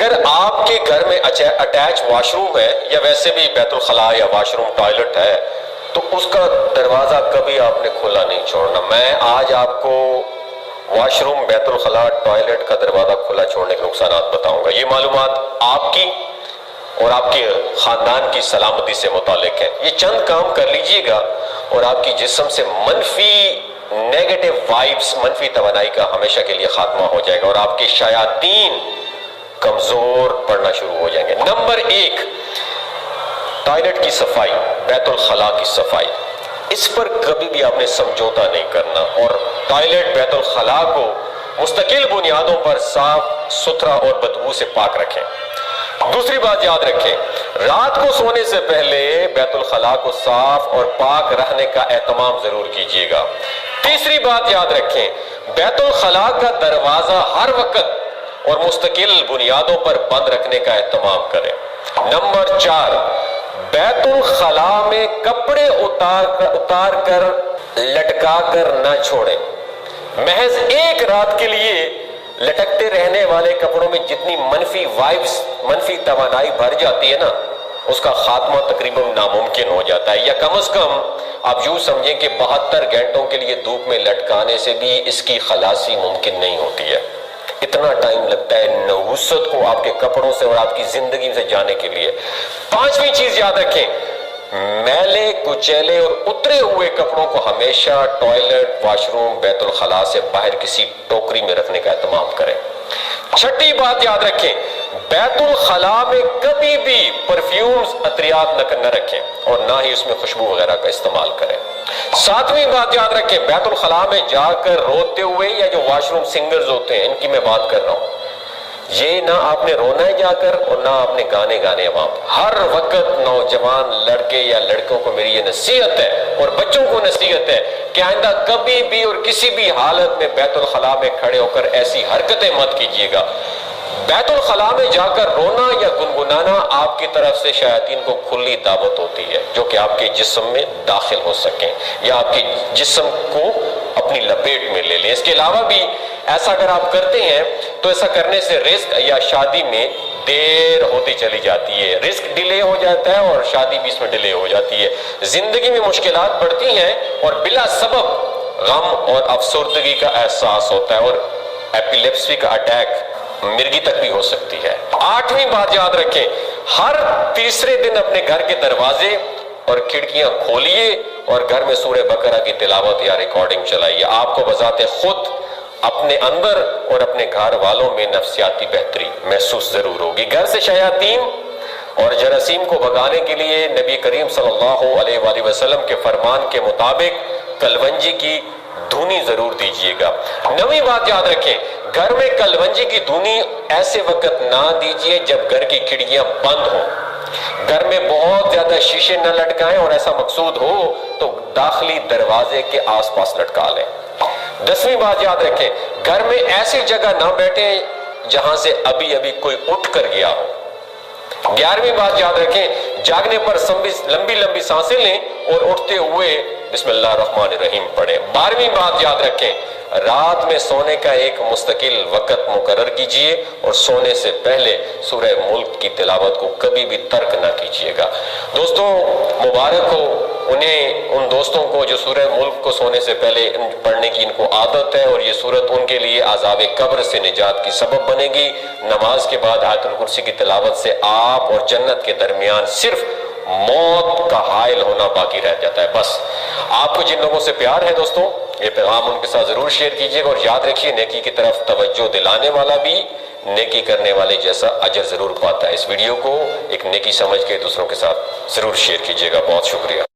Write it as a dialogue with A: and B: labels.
A: اگر آپ کے گھر میں اٹیچ واش روم ہے یا ویسے بھی بیت الخلاء یا واش روم ٹوائلٹ ہے تو اس کا دروازہ کبھی آپ نے کھلا نہیں چھوڑنا. میں آج آپ کو واش روم، بیت الخلاء، ٹوائلٹ کا دروازہ کھلا چھوڑنے کے نقصانات بتاؤں گا. یہ معلومات آپ کی اور آپ کے خاندان کی سلامتی سے متعلق ہے. یہ چند کام کر لیجئے گا اور آپ کی جسم سے منفی نیگیٹو وائبس، منفی توانائی کا ہمیشہ کے لیے خاتمہ ہو جائے گا اور آپ کے شیاطین کمزور پڑنا شروع ہو جائیں گے. نمبر 1، ٹوائلٹ کی صفائی، بیت الخلاء کی صفائی. اس پر کبھی بھی آپ نے سمجھوتا نہیں کرنا اور ٹوائلٹ، بیت الخلاء کو مستقل بنیادوں پر صاف ستھرا اور بدبو سے پاک رکھیں. دوسری بات یاد رکھیں، رات کو سونے سے پہلے بیت الخلاء کو صاف اور پاک رکھنے کا اہتمام ضرور کیجیے گا. تیسری بات یاد رکھیں، بیت الخلاء کا دروازہ ہر وقت اور مستقل بنیادوں پر بند رکھنے کا اہتمام کریں. نمبر 4، بیت الخلاء میں کپڑے اتار کر لٹکا کر نہ چھوڑیں. محض ایک رات کے لیے لٹکتے رہنے والے کپڑوں میں جتنی منفی وائبس، منفی توانائی بھر جاتی ہے نا، اس کا خاتمہ تقریباً ناممکن ہو جاتا ہے. یا کم از کم آپ یوں سمجھیں کہ 72 گھنٹوں کے لیے دھوپ میں لٹکانے سے بھی اس کی خلاصی ممکن نہیں ہوتی ہے. اتنا ٹائم لگتا ہے نحوست کو آپ کے کپڑوں سے اور آپ کی زندگی سے جانے کے لیے. 5ویں چیز یاد رکھیں، میلے کچیلے اور اترے ہوئے کپڑوں کو ہمیشہ ٹوائلٹ، واش روم، بیت الخلاء سے باہر کسی ٹوکری میں رکھنے کا اہتمام کریں. 6ٹھی بات یاد رکھیں، بیت الخلاء میں کبھی بھی پرفیومز، عطریات نہ رکھیں اور نہ ہی اس میں خوشبو وغیرہ کا استعمال کریں. 7ویں بات یاد رکھیں، بیت الخلاء میں جا کر روتے ہوئے، یا جو واش روم سنگرز ہوتے ہیں ان کی میں بات کر رہا ہوں، یہ نہ آپ نے رونا ہے جا کر اور نہ آپ نے گانے گانے وہاں. ہر وقت نوجوان لڑکے یا لڑکوں کو میری یہ نصیحت ہے اور بچوں کو نصیحت ہے کہ آئندہ کبھی بھی اور کسی بھی حالت میں بیت الخلاء میں کھڑے ہو کر ایسی حرکتیں مت کیجیے گا. بیت الخلاء میں جا کر رونا یا گنگنانا آپ کی طرف سے شیاطین کو کھلی دعوت ہوتی ہے جو کہ آپ کے جسم میں داخل ہو سکیں یا آپ کے جسم کو اپنی لپیٹ میں لے لیں. اس کے علاوہ بھی ایسا اگر آپ کرتے ہیں تو ایسا کرنے سے رزق یا شادی میں دیر ہوتی چلی جاتی ہے، رزق ڈیلے ہو جاتا ہے اور شادی بھی اس میں ڈیلے ہو جاتی ہے. زندگی میں مشکلات بڑھتی ہیں اور بلا سبب غم اور افسردگی کا احساس ہوتا ہے اور ایپیلیپسی کا اٹیک مرگی تک بھی ہو سکتی ہے. 8ویں بات یاد رکھیں، ہر تیسرے دن اپنے گھر کے دروازے اور کھڑکیاں کھولیے اور گھر میں سورہ بقرہ کی تلاوت یا ریکارڈنگ چلائیے. آپ کو بذات خود اپنے اندر اور اپنے گھر والوں میں نفسیاتی بہتری محسوس ضرور ہوگی. گھر سے شیاطین اور جراثیم کو بھگانے کے لیے نبی کریم صلی اللہ علیہ وآلہ وسلم کے فرمان کے مطابق کلونجی کی دھونی ضرور دیجیے گا. 9ویں بات یاد رکھیں، گھر میں کلونجی کی دھونی ایسے وقت نہ دیجیے جب گھر کی کھڑکیاں بند ہوں. گھر میں بہت زیادہ شیشے نہ لٹکائیں اور ایسا مقصود ہو تو داخلی دروازے کے آس پاس لٹکا لیں. 10ویں بات یاد رکھیں، گھر میں ایسی جگہ نہ بیٹھیں جہاں سے ابھی کوئی اٹھ کر گیا ہو. 11ویں بات یاد رکھیں، جاگنے پر لمبی لمبی سانسیں لیں اور اٹھتے ہوئے بسم اللہ الرحمن الرحیم پڑھیں. 12ویں بات یاد رکھیں، رات میں سونے کا ایک مستقل وقت مقرر کیجئے اور سونے سے پہلے سورہ ملک کی تلاوت کو کبھی بھی ترک نہ کیجئے گا. دوستوں مبارک ہو ان دوستوں کو جو سورہ ملک کو سونے سے پہلے پڑھنے کی ان کو عادت ہے اور یہ سورت ان کے لیے عذاب قبر سے نجات کی سبب بنے گی. نماز کے بعد آیت الکرسی کی تلاوت سے آپ اور جنت کے درمیان صرف موت کا حائل ہونا باقی رہ جاتا ہے. بس آپ کو جن لوگوں سے پیار ہے دوستوں، یہ پیغام ان کے ساتھ ضرور شیئر کیجیے گا اور یاد رکھیے نیکی کی طرف توجہ دلانے والا بھی نیکی کرنے والے جیسا اجر ضرور پاتا ہے. اس ویڈیو کو ایک نیکی سمجھ کے دوسروں کے ساتھ ضرور شیئر کیجیے گا. بہت شکریہ.